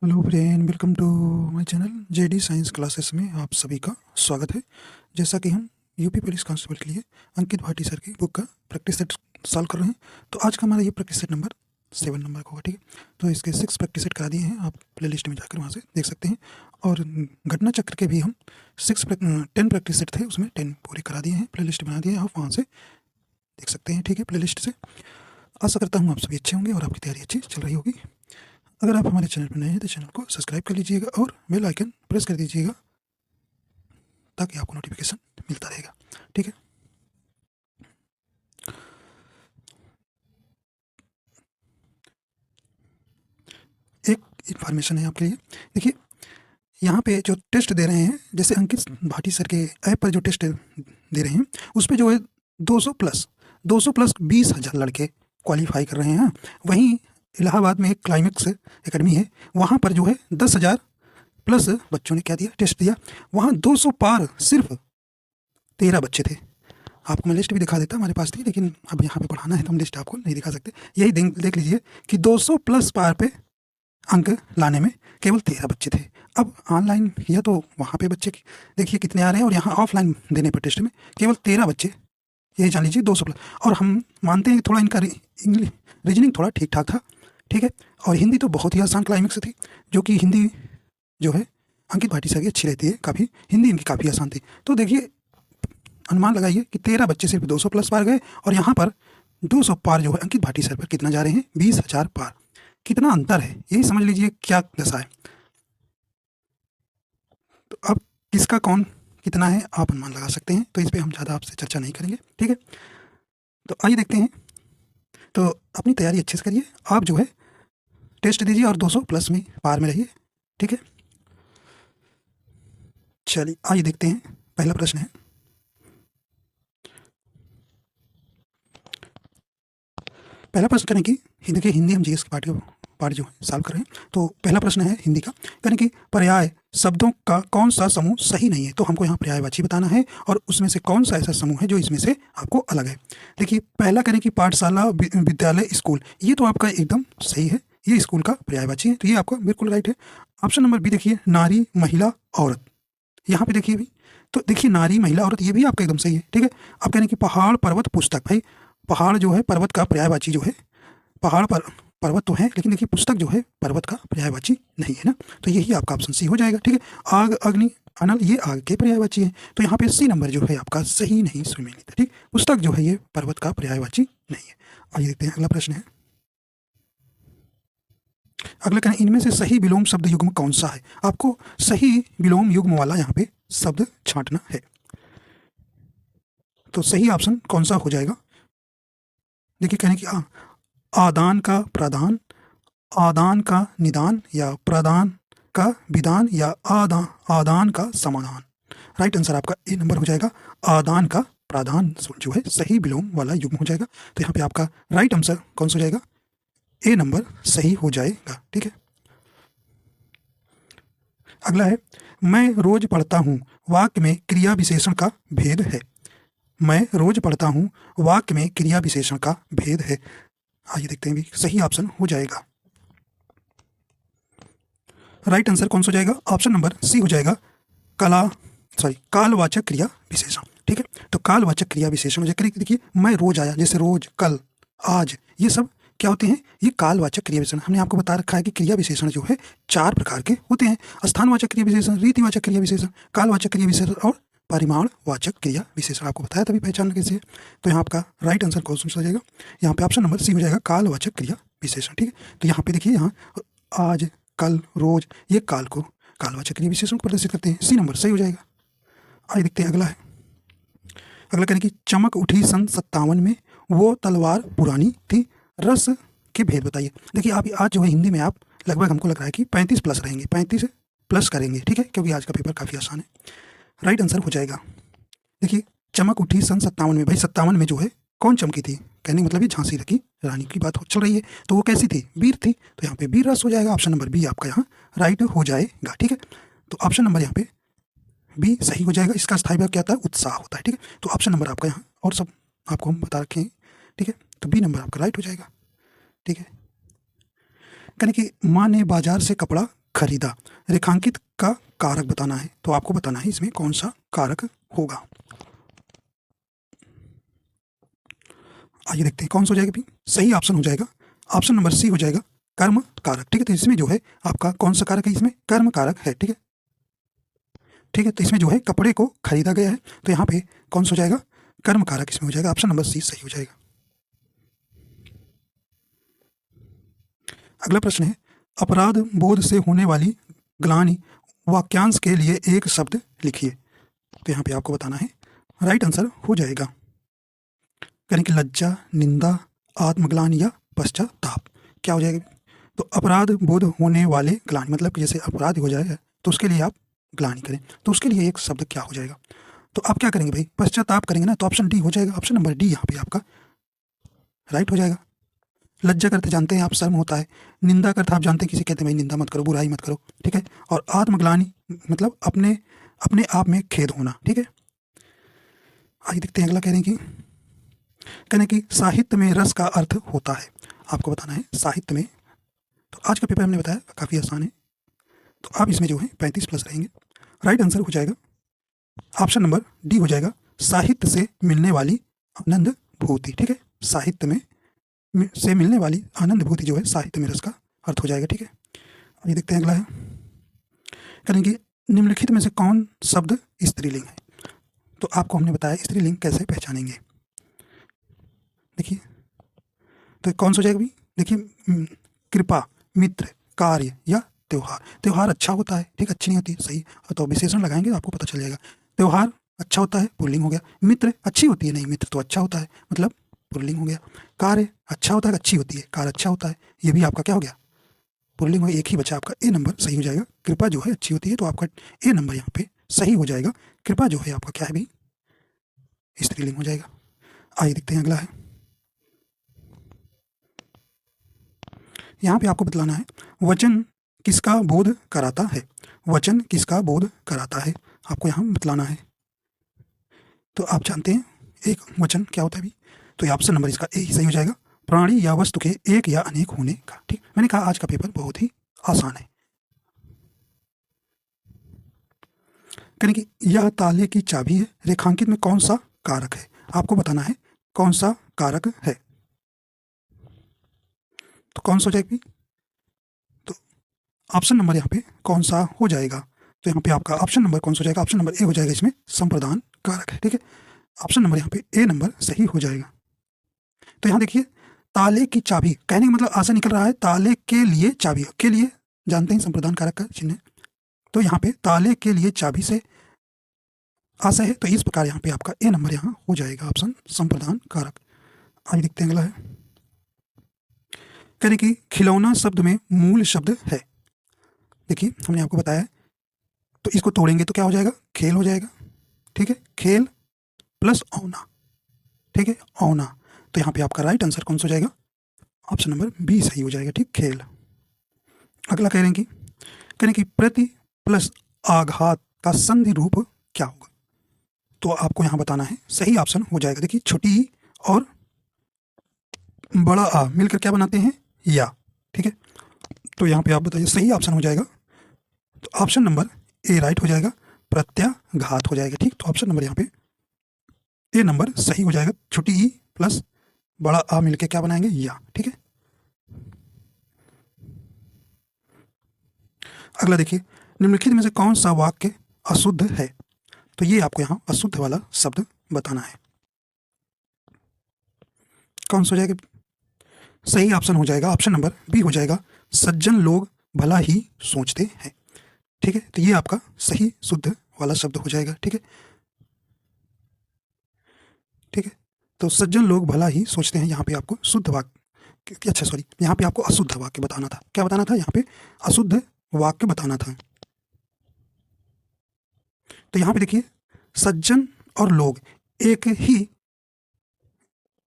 Hello friend, welcome to my channel JD science classes में आप सभी का स्वागत है। जैसा कि हम यूपी पुलिस कांस्टेबल के लिए अंकित भाटी सर की बुक का प्रैक्टिस सेट सॉल्व कर रहे हैं, तो आज का हमारा ये प्रैक्टिस सेट नंबर 7 नंबर का होगा। ठीक है, तो इसके 6 प्रैक्टिस सेट करा दिए हैं, आप प्ले लिस्ट में जाकर वहाँ से देख सकते हैं। और घटना चक्र के भी हम 10 प्रैक्टिस सेट थे, उसमें 10 पूरे करा दिए हैं, प्ले लिस्ट बना दिए हैं, आप वहाँ से देख सकते हैं। ठीक है, प्ले लिस्ट से। आशा करता हूँ आप सभी अच्छे होंगे और आपकी तैयारी अच्छी चल रही होगी। अगर आप हमारे चैनल पर नए हैं तो चैनल को सब्सक्राइब कर लीजिएगा और बेल आइकन प्रेस कर दीजिएगा ताकि आपको नोटिफिकेशन मिलता रहेगा। ठीक है, एक इन्फॉर्मेशन है आपके लिए। देखिए, यहाँ पे जो टेस्ट दे रहे हैं, जैसे अंकित भाटी सर के ऐप पर जो टेस्ट दे रहे हैं, उस पर जो है 200 प्लस 20,000 लड़के क्वालिफाई कर रहे हैं। वहीं इलाहाबाद में एक क्लाइमेक्स एकेडमी है, वहाँ पर जो है 10,000 प्लस बच्चों ने क्या दिया, टेस्ट दिया। वहाँ 200 पार सिर्फ 13 बच्चे थे। आपको मैं लिस्ट भी दिखा देता, हमारे पास थी, लेकिन अब यहाँ पे पढ़ाना है तो हम लिस्ट आपको नहीं दिखा सकते। यही देख लीजिए कि 200 प्लस पार पे अंक लाने में केवल 13 बच्चे थे। अब ऑनलाइन या तो वहाँ पे बच्चे देखिए कितने आ रहे हैं, और यहाँ ऑफलाइन देने पर टेस्ट में केवल 13 बच्चे, यही जान लीजिए 200 प्लस। और हम मानते हैं कि थोड़ा इनका इंग्लिश रीजनिंग थोड़ा ठीक ठाक था। ठीक है, और हिंदी तो बहुत ही आसान क्लाइमेक्स थी, जो कि हिंदी जो है अंकित भाटी सर की अच्छी रहती है, काफ़ी हिंदी इनकी काफ़ी आसान थी। तो देखिए, अनुमान लगाइए कि 13 बच्चे सिर्फ 200 प्लस पार गए, और यहाँ पर 200 पार जो है अंकित भाटी सर पर कितना जा रहे हैं, 20,000 पार। कितना अंतर है, यही समझ लीजिए क्या दशा है। तो अब किसका कौन कितना है आप अनुमान लगा सकते हैं, तो इस पर हम ज़्यादा आपसे चर्चा नहीं करेंगे। ठीक है, तो आइए देखते हैं। तो अपनी तैयारी अच्छे से करिए, आप जो है टेस्ट दीजिए और 200 प्लस में पार में रहिए। ठीक है, चलिए आइए देखते हैं। पहला प्रश्न है, पहला प्रश्न करें कि देखिए हिंदी हम जीएस के पार्ट जो है सॉल्व कर रहे हैं। तो पहला प्रश्न है हिंदी का, करें कि पर्याय शब्दों का कौन सा समूह सही नहीं है। तो हमको यहाँ पर्यायवाची बताना है, और उसमें से कौन सा ऐसा समूह है जो इसमें से आपको अलग है। देखिए, पहला करें कि पाठशाला, विद्यालय, स्कूल, ये तो आपका एकदम सही है, ये स्कूल का पर्यायवाची है, तो ये आपका बिल्कुल राइट है। ऑप्शन नंबर बी देखिए, नारी, महिला, औरत, यहाँ पे देखिए भी, तो देखिए नारी, महिला, औरत, ये भी आपका एकदम सही है। ठीक है, अब कह रहे हैं कि पहाड़, पर्वत, पुस्तक, भाई पहाड़ जो है पर्वत का पर्यायवाची जो है, पहाड़ पर पर्वत तो है, लेकिन देखिए पुस्तक जो है पर्वत का पर्यायवाची नहीं है ना, तो यही आपका ऑप्शन सी हो जाएगा। ठीक है, आग, अग्नि, अनल, ये आग के पर्यायवाची है, तो यहाँ पे सी नंबर जो है आपका सही नहीं सुमेलित है। ठीक, पुस्तक जो है ये पर्वत का पर्यायवाची नहीं है। आइए देखते हैं अगला प्रश्न है। अगला कहना, इनमें से सही विलोम शब्द युग्म कौन सा है। आपको सही विलोम युग्म वाला यहाँ पे शब्द छांटना है, तो सही ऑप्शन कौन सा हो जाएगा। देखिए, कहने की आदान का प्रदान, आदान का निदान, या प्रदान का विधान, या आदान का समाधान। राइट आंसर आपका ए नंबर हो जाएगा, आदान का प्राधान जो है सही विलोम वाला युग्म हो जाएगा। तो यहाँ पे आपका राइट आंसर कौन सा हो जाएगा, ए नंबर सही हो जाएगा। ठीक है, अगला है, मैं रोज पढ़ता हूँ, वाक्य में क्रिया विशेषण का भेद है। मैं रोज पढ़ता हूँ, वाक्य में क्रिया विशेषण का भेद है। आइए देखते हैं भी, सही ऑप्शन हो जाएगा, राइट आंसर कौन सा हो जाएगा, ऑप्शन नंबर सी हो जाएगा, कालवाचक क्रिया विशेषण। ठीक है, तो कालवाचक क्रिया विशेषण हो जाएगा। देखिए, मैं रोज आया, जैसे रोज, कल, आज, ये सब क्या होते हैं, ये कालवाचक क्रिया विशेषण। हमने आपको बता रखा है कि क्रिया विशेषण जो है 4 प्रकार के होते हैं, स्थानवाचक क्रिया विशेषण, रीतिवाचक क्रिया विशेषण, कालवाचक क्रिया विशेषण और परिमाणवाचक क्रिया विशेषण। आपको बताया तभी पहचान कैसे। तो यहाँ आपका राइट आंसर कौन सा हो जाएगा, यहाँ पे ऑप्शन नंबर सी हो जाएगा, कालवाचक क्रिया विशेषण। ठीक है, तो यहाँ पे देखिए, यहाँ आज, कल, रोज, ये काल को कालवाचक क्रिया विशेषण को प्रदर्शित करते हैं, सी नंबर सही हो जाएगा। आइए देखते हैं अगला है। अगला करें कि चमक उठी सन 57 में, वो तलवार पुरानी थी, रस के भेद बताइए। देखिए, आप आज जो है हिंदी में आप लगभग, हमको लग रहा है कि 35 प्लस रहेंगे, 35 प्लस करेंगे। ठीक है, क्योंकि आज का पेपर काफ़ी आसान है। राइट आंसर हो जाएगा, देखिए चमक उठी सन 57 में, भाई 57 में जो है कौन चमकी थी, कहने का मतलब ये झांसी की रानी की बात चल रही है, तो वो कैसी थी, वीर थी, तो यहाँ पे वीर रस हो जाएगा। ऑप्शन नंबर बी आपका यहाँ राइट हो जाएगा। ठीक है, तो ऑप्शन नंबर यहाँ पे बी सही हो जाएगा। इसका स्थायी भाव क्या होता है, उत्साह होता है। ठीक है, तो ऑप्शन नंबर आपका यहाँ, और सब आपको हम बता रखे हैं। ठीक है, तो बी नंबर आपका राइट हो जाएगा। ठीक है, कहने कि माँ ने बाजार से कपड़ा खरीदा। रेखांकित का कारक बताना है, तो आपको बताना है इसमें कौन सा कारक होगा। आइए देखते हैं कौन सा हो जाएगा भी। सही ऑप्शन हो जाएगा ऑप्शन नंबर सी हो जाएगा, कर्म कारक। ठीक है, तो इसमें जो है आपका कौन सा कारक है, इसमें कर्म कारक है। ठीक है, ठीक है, तो इसमें जो है कपड़े को खरीदा गया है, तो यहाँ पे कौन सा हो जाएगा, कर्म कारक इसमें हो जाएगा। ऑप्शन नंबर सी सही हो जाएगा। अगला प्रश्न है, अपराध बोध से होने वाली ग्लानि वाक्यांश के लिए एक शब्द लिखिए। तो यहाँ पे आपको बताना है, राइट आंसर हो जाएगा यानी कि लज्जा, निंदा, आत्मग्लानि या पश्चाताप। क्या हो जाएगा, तो अपराध बोध होने वाले ग्लानि, मतलब कि जैसे अपराध हो जाएगा तो उसके लिए आप ग्लानि करें, तो उसके लिए एक शब्द क्या हो जाएगा। तो आप क्या करेंगे भाई, पश्चाताप करेंगे ना, तो ऑप्शन डी हो जाएगा। ऑप्शन नंबर डी यहाँ पे आपका राइट हो जाएगा। लज्जा करते जानते हैं आप, शर्म होता है। निंदा करते आप जानते हैं, किसी कहते हैं भाई निंदा मत करो, बुराई मत करो। ठीक है, और आत्मग्लानि मतलब अपने अपने आप में खेद होना। ठीक है, आइए देखते हैं अगला। कह रहे हैं कि साहित्य में रस का अर्थ होता है। आपको बताना है साहित्य में, तो आज का पेपर हमने बताया काफ़ी आसान है, तो आप इसमें जो है 35 प्लस रहेंगे। राइट आंसर हो जाएगा ऑप्शन नंबर डी हो जाएगा, साहित्य से मिलने वाली आनंद भूति। ठीक है, साहित्य में से मिलने वाली आनंद भूति जो है साहित्य में रस का अर्थ हो जाएगा। ठीक है, ये देखते हैं अगला है, कहें कि निम्नलिखित में से कौन शब्द स्त्रीलिंग है। तो आपको हमने बताया स्त्रीलिंग कैसे पहचानेंगे। देखिए तो कौन सा हो जाएगा भी, देखिए कृपा, मित्र, कार्य या त्योहार। त्योहार अच्छा होता है, ठीक, अच्छी नहीं होती, सही, तो विशेषण लगाएंगे तो आपको पता चल जाएगा। त्योहार अच्छा होता है, पुल्लिंग हो गया। मित्र अच्छी होती है, नहीं मित्र तो अच्छा होता है, मतलब पुल्लिंग हो गया। कार्य अच्छा होता है, अच्छी होती है, कार्य अच्छा होता है, ये भी आपका क्या हो गया, पुल्लिंग हो गया। एक ही बचा आपका ए नंबर सही हो जाएगा। कृपा जो है अच्छी होती है, तो आपका ए नंबर यहाँ पे सही हो जाएगा। कृपा जो है आपका क्या है भी, स्त्रीलिंग हो जाएगा। आइए देखते हैं अगला है, यहाँ पे आपको बतलाना है वचन किसका बोध कराता है। वचन किसका बोध कराता है, आपको यहाँ बतलाना है। तो आप जानते हैं एक वचन क्या होता है भी, तो ये ऑप्शन नंबर इसका ए ही सही हो जाएगा, प्राणी या वस्तु के एक या अनेक होने का। ठीक, मैंने कहा आज का पेपर बहुत ही आसान है। कहें कि यह ताले की चाबी है, रेखांकित में कौन सा कारक है। आपको बताना है कौन सा कारक है, तो कौन सा हो जाएगा, तो ऑप्शन नंबर यहाँ पे कौन सा हो जाएगा, तो यहाँ पे आपका ऑप्शन नंबर कौन सा हो जाएगा, ऑप्शन नंबर ए हो जाएगा, इसमें संप्रदान कारक है। ठीक है, ऑप्शन नंबर यहाँ पे ए नंबर सही हो जाएगा। तो यहाँ देखिए ताले की चाबी, कहने का मतलब आशा निकल रहा है ताले के लिए चाबी, के लिए जानते हैं संप्रदान कारक का चिन्ह, तो यहाँ पे ताले के लिए चाबी से आशा है, तो इस प्रकार यहाँ पे आपका ए नंबर यहाँ हो जाएगा, ऑप्शन संप्रदान कारक। आगे देखते हैं अगला है, कह रहे कि खिलौना शब्द में मूल शब्द है। देखिए हमने आपको बताया, तो इसको तोड़ेंगे तो क्या हो जाएगा, खेल हो जाएगा। ठीक है, खेल प्लस औना। ठीक है, औना, तो यहाँ पे आपका राइट आंसर कौन सा हो जाएगा, ऑप्शन नंबर बी सही हो जाएगा। ठीक, खेल। अगला कह रहे हैं कि प्रति प्लस आघात का संधि रूप क्या होगा, तो आपको यहाँ बताना है। सही ऑप्शन हो जाएगा, देखिए छोटी ई और बड़ा आ मिलकर क्या बनाते हैं, या। ठीक है, तो यहाँ पे आप बताइए सही ऑप्शन हो जाएगा, तो ऑप्शन नंबर ए राइट हो जाएगा, प्रत्याघात हो जाएगा। ठीक, तो ऑप्शन नंबर यहाँ पे ए नंबर सही हो जाएगा, छोटी ई प्लस बड़ा आ मिलकर क्या बनाएंगे, या। ठीक है, अगला देखिए निम्नलिखित में से कौन सा वाक्य अशुद्ध है, तो ये आपको यहाँ अशुद्ध वाला शब्द बताना है। कौन सा हो जाएगा, सही ऑप्शन हो जाएगा, ऑप्शन नंबर बी हो जाएगा, सज्जन लोग भला ही सोचते हैं। ठीक है, तो ये आपका सही शुद्ध वाला शब्द हो जाएगा। ठीक है, ठीक है, तो सज्जन लोग भला ही सोचते हैं, यहाँ पे आपको शुद्ध वाक्य, अच्छा सॉरी, यहाँ पे आपको अशुद्ध वाक्य बताना था। क्या बताना था, यहाँ पे अशुद्ध वाक्य बताना था। तो यहाँ पे देखिए सज्जन और लोग एक ही,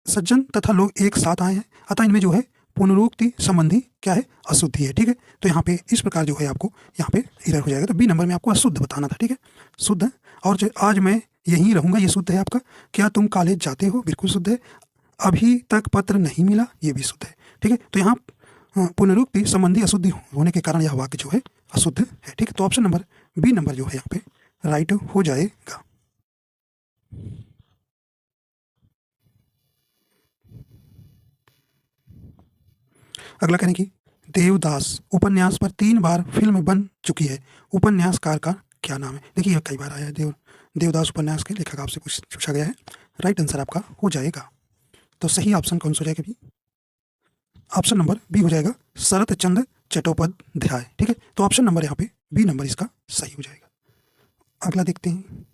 सज्जन तथा लोग एक साथ आए हैं, अतः इनमें जो है पुनरुक्ति संबंधी क्या है, अशुद्धि है। ठीक है, तो यहाँ पे इस प्रकार जो है आपको यहाँ पे एरर हो जाएगा, तो बी नंबर में आपको अशुद्ध बताना था। ठीक है, शुद्ध, और जो आज मैं यहीं रहूंगा ये शुद्ध है आपका, क्या तुम कॉलेज जाते हो बिल्कुल शुद्ध है, अभी तक पत्र नहीं मिला ये भी शुद्ध है। ठीक है, तो यहाँ पुनरुक्ति संबंधी अशुद्धि होने के कारण यह वाक्य जो है अशुद्ध है। ठीक है, तो ऑप्शन नंबर बी नंबर जो है यहाँ पे राइट हो जाएगा। अगला करें कि देवदास उपन्यास पर 3 बार फिल्म बन चुकी है, उपन्यासकार का क्या नाम है? देखिए यह कई बार आया है, देवदास उपन्यास के लेखक आपसे पूछा गया है। राइट आंसर आपका हो जाएगा। तो सही ऑप्शन कौन सा हो जाएगा? भी ऑप्शन नंबर बी हो जाएगा, शरत चंद्र चट्टोपाध्याय। ठीक है, तो ऑप्शन नंबर यहाँ पे बी नंबर इसका सही हो जाएगा। अगला देखते हैं,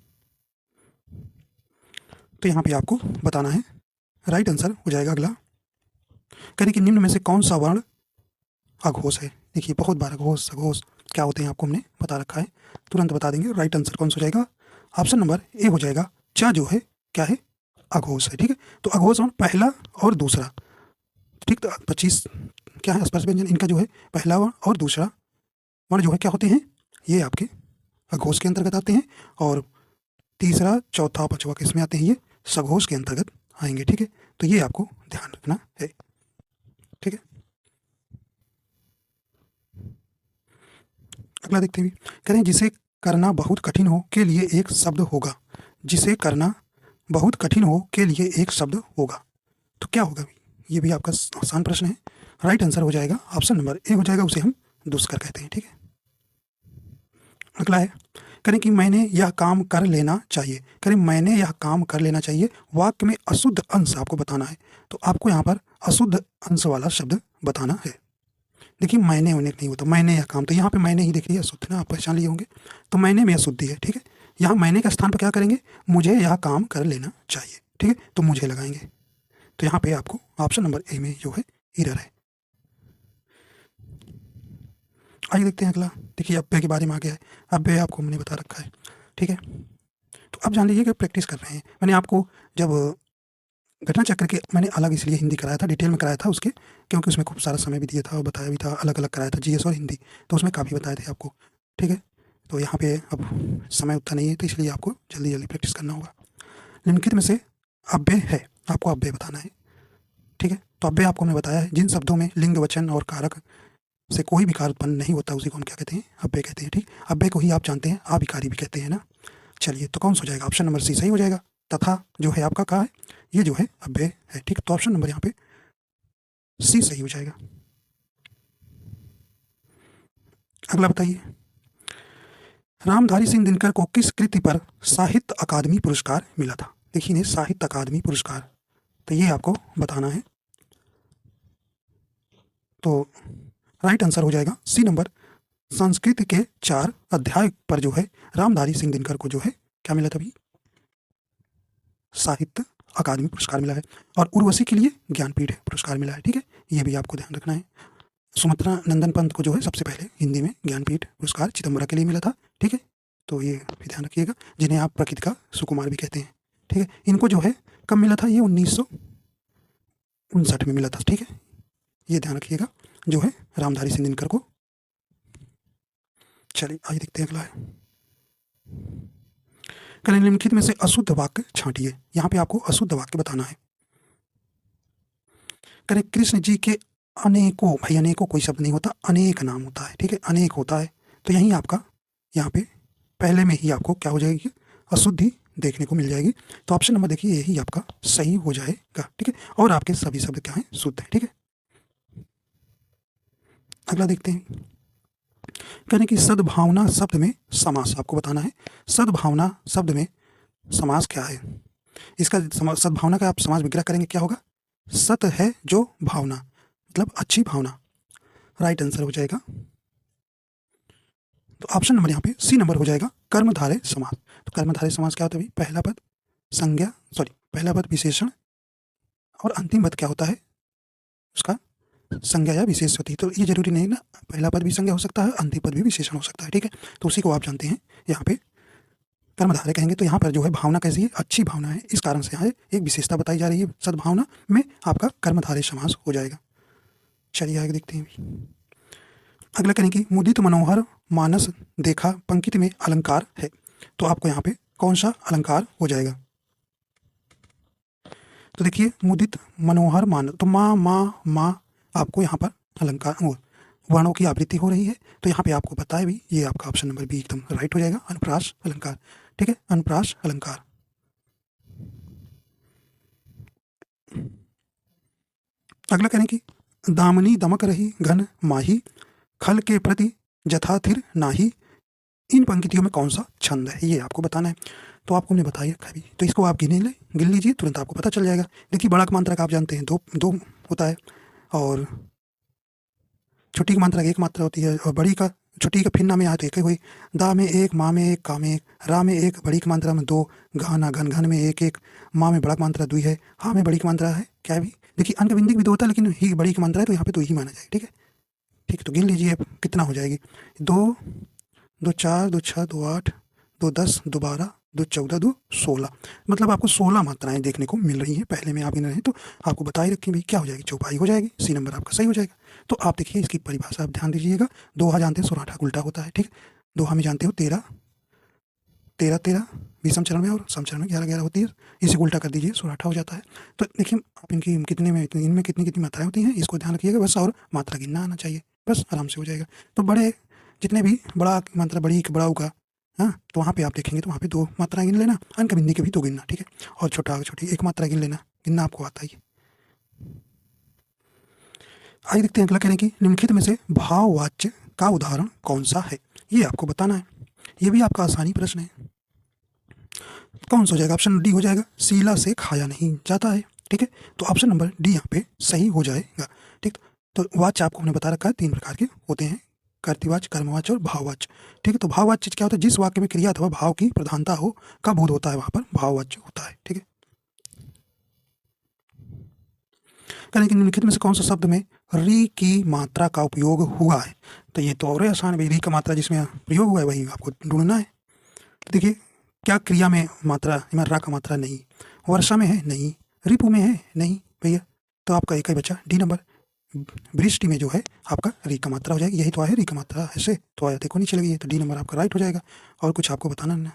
तो यहाँ पे आपको बताना है। राइट आंसर हो जाएगा अगला, करें कि निम्न में से कौन सा वर्ण अघोष है? देखिए बहुत बार अघोष अघोष क्या होते हैं आपको हमने बता रखा है, तुरंत बता देंगे। राइट आंसर कौन सा हो जाएगा? ऑप्शन नंबर ए हो जाएगा, चा जो है क्या है? अघोष है। ठीक है, तो अघोष वर्ण पहला और दूसरा, ठीक, तो 25 क्या है स्पर्श व्यंजन, इनका जो है पहला वर्ण और दूसरा वर्ण जो है क्या होते हैं? ये आपके अघोष के अंतर्गत आते हैं, और तीसरा चौथा पांचवा किस में आते हैं? ये सघोष के अंतर्गत आएंगे। ठीक है, तो ये आपको ध्यान रखना है। ठीक है, अगला देखते हैं, करें जिसे करना बहुत कठिन हो के लिए एक शब्द होगा, जिसे करना बहुत कठिन हो के लिए एक शब्द होगा, तो क्या होगा? ये भी आपका आसान प्रश्न है। राइट आंसर हो जाएगा ऑप्शन नंबर ए हो जाएगा, उसे हम दुष्कर कहते हैं। ठीक है, अगला है, करें कि मैंने यह काम कर लेना चाहिए। करें मैंने यह काम कर लेना चाहिए, वाक्य में अशुद्ध अंश आपको बताना है, तो आपको यहाँ पर अशुद्ध अंश वाला शब्द बताना है। देखिए मैंने उन्हें नहीं होता, मैंने यह काम, तो यहाँ पे मैंने ही देख लिया अशुद्ध ना, आप पहचान लिए होंगे, तो मैंने में अशुद्धि है। ठीक है, यहाँ मैंने के स्थान पर क्या करेंगे? मुझे यह काम कर लेना चाहिए। ठीक है, तो मुझे लगाएंगे, तो यहाँ पे आपको ऑप्शन नंबर ए में जो है एरर है। आइए देखते हैं अगला। देखिए अव्यय के बारे में आ गया है, अव्यय आपको हमने बता रखा है। ठीक है, तो अब जान लीजिए कि प्रैक्टिस कर रहे हैं। मैंने आपको जब घटना चक्र के मैंने अलग इसलिए हिंदी कराया था, डिटेल में कराया था उसके, क्योंकि उसमें खूब सारा समय भी दिया था और बताया भी था, अलग अलग कराया था जीएस और हिंदी, तो उसमें काफ़ी बताए थे आपको। ठीक है, तो यहाँ पे अब समय उतना नहीं है, तो इसलिए आपको जल्दी जल्दी प्रैक्टिस करना होगा। निम्नलिखित में से अव्यय है, आपको अव्यय बताना है। ठीक है, तो अव्यय आपको हमने बताया है, जिन शब्दों में लिंग वचन और कारक से कोई भी कार्य उत्पन्न नहीं होता उसी को हम क्या कहते हैं? अव्यय कहते हैं। ठीक, अव्यय को ही आप जानते हैं अभिकारी भी कहते हैं ना। चलिए, तो कौन सा हो जाएगा? ऑप्शन नंबर सी सही हो जाएगा, तथा जो है आपका कहा है ये जो है अव्यय है। ठीक, तो ऑप्शन नंबर यहाँ पे सी सही हो जाएगा। अगला बताइए, रामधारी सिंह दिनकर को किस कृति पर साहित्य अकादमी पुरस्कार मिला था? देखिए इन्हें साहित्य अकादमी पुरस्कार, तो ये आपको बताना है। तो राइट आंसर हो जाएगा सी नंबर, संस्कृत के 4 अध्याय पर जो है रामधारी सिंह दिनकर को जो है क्या मिला था? अभी साहित्य अकादमी पुरस्कार मिला है, और उर्वशी के लिए ज्ञानपीठ पुरस्कार मिला है। ठीक है, ये भी आपको ध्यान रखना है। सुमित्रा नंदन पंत को जो है सबसे पहले हिंदी में ज्ञानपीठ पुरस्कार चिदम्बरा के लिए मिला था। ठीक है, तो ये भी ध्यान रखिएगा, जिन्हें आप प्रकृति का सुकुमार भी कहते हैं। ठीक है, इनको जो है कब मिला था? ये 1959 में मिला था। ठीक है, ये ध्यान रखिएगा जो है रामधारी सिंह दिनकर को। चलिए आइए देखते हैं अगला है, निम्नलिखित में से अशुद्ध वाक्य छांटिए। यहाँ पे आपको अशुद्ध वाक्य बताना है। करें कृष्ण जी के अनेकों, भाई अनेकों कोई शब्द नहीं होता, अनेक नाम होता है। ठीक है, अनेक होता है, तो यहीं आपका यहाँ पे पहले में ही आपको क्या हो जाएगी? अशुद्धि देखने को मिल जाएगी। तो ऑप्शन नंबर देखिए यही आपका सही हो जाएगा। ठीक है, और आपके सभी शब्द क्या हैं? शुद्ध है। ठीक है, अगला देखते हैं, कहने की सद्भावना शब्द में समास आपको बताना है। सद्भावना शब्द में समास क्या है? इसका सद्भावना का आप समास विग्रह करेंगे, क्या होगा? सत है जो भावना, मतलब अच्छी भावना। राइट आंसर हो जाएगा, तो ऑप्शन नंबर यहाँ पे सी नंबर हो जाएगा, कर्मधारय समास। तो कर्मधारय समास क्या होता है? पहला पद संज्ञा, पहला पद विशेषण, और अंतिम पद क्या होता है? उसका संज्ञा या विशेष होती है। तो ये जरूरी नहीं ना, पहला पद भी संज्ञा हो सकता है, अंतिम पद भी विशेषण हो सकता है। ठीक है, तो उसी को आप जानते हैं। यहाँ पे कर्मधारय कहेंगे, तो यहाँ पर जो है भावना कैसी है? अच्छी भावना है, इस कारण से यहाँ एक विशेषता बताई जा रही है। सद्भावना में आपका कर्मधारय समास हो जाएगा। चलिए आगे देखते हैं, अगला करेंगे, मुदित मनोहर मानस देखा पंक्ति में अलंकार है, तो आपको यहाँ पे कौन सा अलंकार हो जाएगा? तो देखिए मुदित मनोहर मानस, तो माँ आपको यहाँ पर अलंकार वर्णों की आवृत्ति हो रही है। तो यहाँ पे आपको पता है भी, ये आपका ऑप्शन नंबर बी एकदम राइट हो जाएगा, अनुप्रास अलंकार। ठीक है, अनुप्रास अलंकार। अगला करें कि दामनी दमक रही घन माही, खल के प्रति जथा थिर नाही, इन पंक्तियों में कौन सा छंद है, ये आपको बताना है। तो आपको हमने बताया अभी, तो इसको आप गिन लीजिए, तुरंत आपको पता चल जाएगा। देखिए बड़ा का मात्रा का आप जानते हैं दो दो होता है, और छोटी की मात्रा एक मात्रा होती है, और बड़ी का छोटी का फिर ना में आए तो एक ही हुई। दा में एक, माँ में एक, का में एक, रा में एक, बड़ी की मात्रा में दो, घाना घन घन में एक एक, माँ में बड़ा की मात्रा दुई है, हाँ में बड़ी की मात्रा है क्या भी। देखिए अन का बिंदी भी दो होता है, लेकिन ही बड़ी की मात्रा है तो यहाँ पे दो ही माना जाएगा। ठीक है, ठीक है, तो गिन लीजिए कितना हो जाएगी। दो, दो चार, दो छः, दो आठ, दो 10, दो 12, दो 14, दो 16, मतलब आपको 16 मात्राएं देखने को मिल रही हैं। पहले में आप गिन रहे हैं तो आपको बता ही रखी भाई क्या हो जाएगी, चौपाई हो जाएगी, सी नंबर आपका सही हो जाएगा। तो आप देखिए इसकी परिभाषा आप ध्यान दीजिएगा। दोहा जानते हैं 16 उल्टा होता है। ठीक, दोहा में जानते हो 13 13 13 विषम चरण में, और सम चरण में 11 11 होती है। इसे उल्टा कर दीजिए 16 हो जाता है। तो देखिए आप इनकी कितने में, इनमें कितनी कितनी मात्राएं होती हैं, इसको ध्यान रखिएगा बस, और मात्रा गिनना आना चाहिए, बस आराम से हो जाएगा। तो बड़े जितने भी बड़ा की मात्रा बड़ी बड़ा होगा, हाँ, तो वहाँ पे आप देखेंगे तो वहाँ पे दो मात्राएं गिन लेना, अंक बिंदी के भी दो गिनना। ठीक है, और छोटा छोटी एक मात्रा गिन लेना, गिनना आपको आता ही। आइए देखते हैं अगला, करें कि निम्नलिखित में से भाववाच्य का उदाहरण कौन सा है, ये आपको बताना है। ये भी आपका आसानी प्रश्न है। कौन सा हो जाएगा, ऑप्शन डी हो जाएगा, शीला से खाया नहीं जाता है। ठीक है, तो ऑप्शन नंबर डी यहाँ पे सही हो जाएगा। ठीक, तो वाच्य आपको हमने बता रखा है 3 प्रकार के होते हैं, कर्तृवाच्य, कर्मवाच्य और भाववाच्य। ठीक है, तो भाववाच्य क्या होता है, जिस वाक्य में क्रिया अथवा भाव की प्रधानता हो का बोध होता है, वहां पर भाववाच्य होता है। ठीक है, कहने कि निम्नलिखित में से कौन सा शब्द में री की मात्रा का उपयोग हुआ है, तो ये तो और आसान है, री का मात्रा जिसमें प्रयोग हुआ है वही आपको ढूंढना है। तो देखिए क्या क्रिया में मात्रा, रा का मात्रा नहीं, वर्षा में है नहीं, रिपु में है नहीं भैया, तो आपका एक ही बचा डी नंबर, वृष्टि में जो है आपका री का मात्रा हो जाएगी। यही तो आया री का मात्रा, ऐसे तो आया देखो नीचे लगी है, तो डी नंबर आपका राइट हो जाएगा। और कुछ आपको बताना नहीं,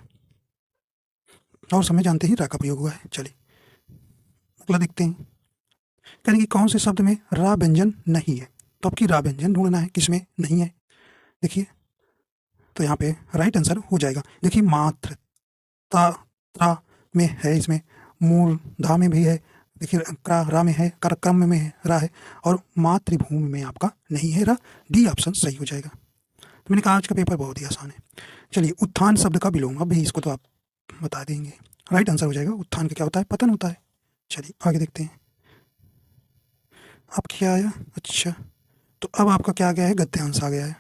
और समय जानते ही रा का प्रयोग हुआ है। चलिए अगला देखते हैं, कहने कि कौन से शब्द में रा व्यंजन नहीं है, तो आपकी रा व्यंजन ढूंढना है किसमें नहीं है। देखिए तो यहाँ पे राइट आंसर हो जाएगा। देखिए मात्र ता ता में है, इसमें मूर्धा में भी है, देखिए क्रा रा में है, कर क्रम में है रा है, और मातृभूमि में आपका नहीं है रा। डी ऑप्शन सही हो जाएगा। तो मैंने कहा आज का पेपर बहुत ही आसान है। चलिए उत्थान शब्द का विलोम, अब भी इसको तो आप बता देंगे, राइट आंसर हो जाएगा। उत्थान का क्या होता है, पतन होता है। चलिए आगे देखते हैं, अब क्या आया, अच्छा तो अब आपका क्या आ गया है, गद्यांश आ गया है।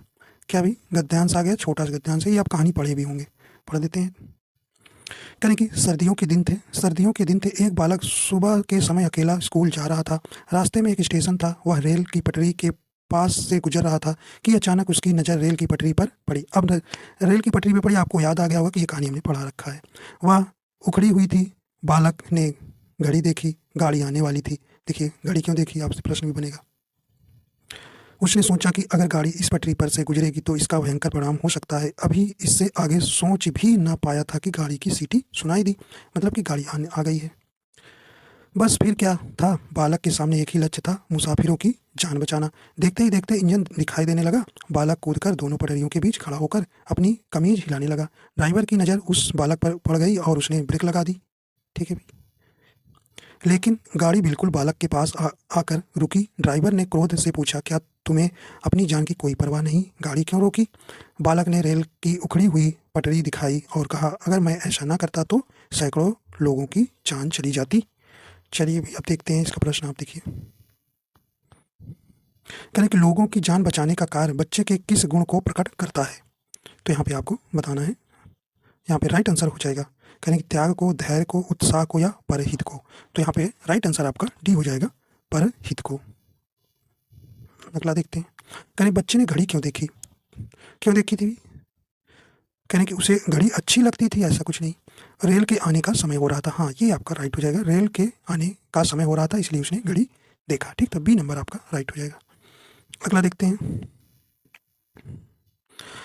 क्या भी गद्यांश आ गया, छोटा सा गद्यांश है, ये आप कहानी पढ़े भी होंगे, पढ़ देते हैं। कहने कि सर्दियों के दिन थे, सर्दियों के दिन थे, एक बालक सुबह के समय अकेला स्कूल जा रहा था। रास्ते में एक स्टेशन था, वह रेल की पटरी के पास से गुजर रहा था कि अचानक उसकी नज़र रेल की पटरी पर पड़ी। अब रेल की पटरी पर पड़ी, आपको याद आ गया होगा कि ये कहानी हमने पढ़ा रखा है। वह उखड़ी हुई थी, बालक ने घड़ी देखी, गाड़ी आने वाली थी। देखिए घड़ी क्यों देखी, आपसे प्रश्न भी बनेगा। उसने सोचा कि अगर गाड़ी इस पटरी पर से गुजरेगी तो इसका भयंकर परिणाम हो सकता है। अभी इससे आगे सोच भी ना पाया था कि गाड़ी की सीटी सुनाई दी, मतलब कि गाड़ी आने आ गई है। बस फिर क्या था, बालक के सामने एक ही लक्ष्य था, मुसाफिरों की जान बचाना। देखते ही देखते इंजन दिखाई देने लगा। बालक कूदकर दोनों पटरियों के बीच खड़ा होकर अपनी कमीज हिलाने लगा। ड्राइवर की नज़र उस बालक पर पड़ गई और उसने ब्रेक लगा दी। ठीक है भाई, लेकिन गाड़ी बिल्कुल बालक के पास आकर रुकी। ड्राइवर ने क्रोध से पूछा, क्या तुम्हें अपनी जान की कोई परवाह नहीं, गाड़ी क्यों रोकी? बालक ने रेल की उखड़ी हुई पटरी दिखाई और कहा, अगर मैं ऐसा ना करता तो सैकड़ों लोगों की जान चली जाती। चलिए अब देखते हैं इसका प्रश्न, आप देखिए। कहने कि लोगों की जान बचाने का कार्य बच्चे के किस गुण को प्रकट करता है, तो यहाँ पे आपको बताना है। यहाँ पे राइट आंसर हो जाएगा, कहने कि त्याग को, धैर्य को, उत्साह को या परहित को। तो यहाँ पे राइट आंसर आपका डी हो जाएगा, परहित को। अगला देखते हैं, कहने बच्चे ने घड़ी क्यों देखी, क्यों देखी थी? कहने कि उसे घड़ी अच्छी लगती थी, ऐसा कुछ नहीं, रेल के आने का समय हो रहा था। हाँ ये आपका राइट हो जाएगा, रेल के आने का समय हो रहा था इसलिए उसने घड़ी देखा। ठीक, तो बी नंबर आपका राइट हो जाएगा। अगला देखते हैं,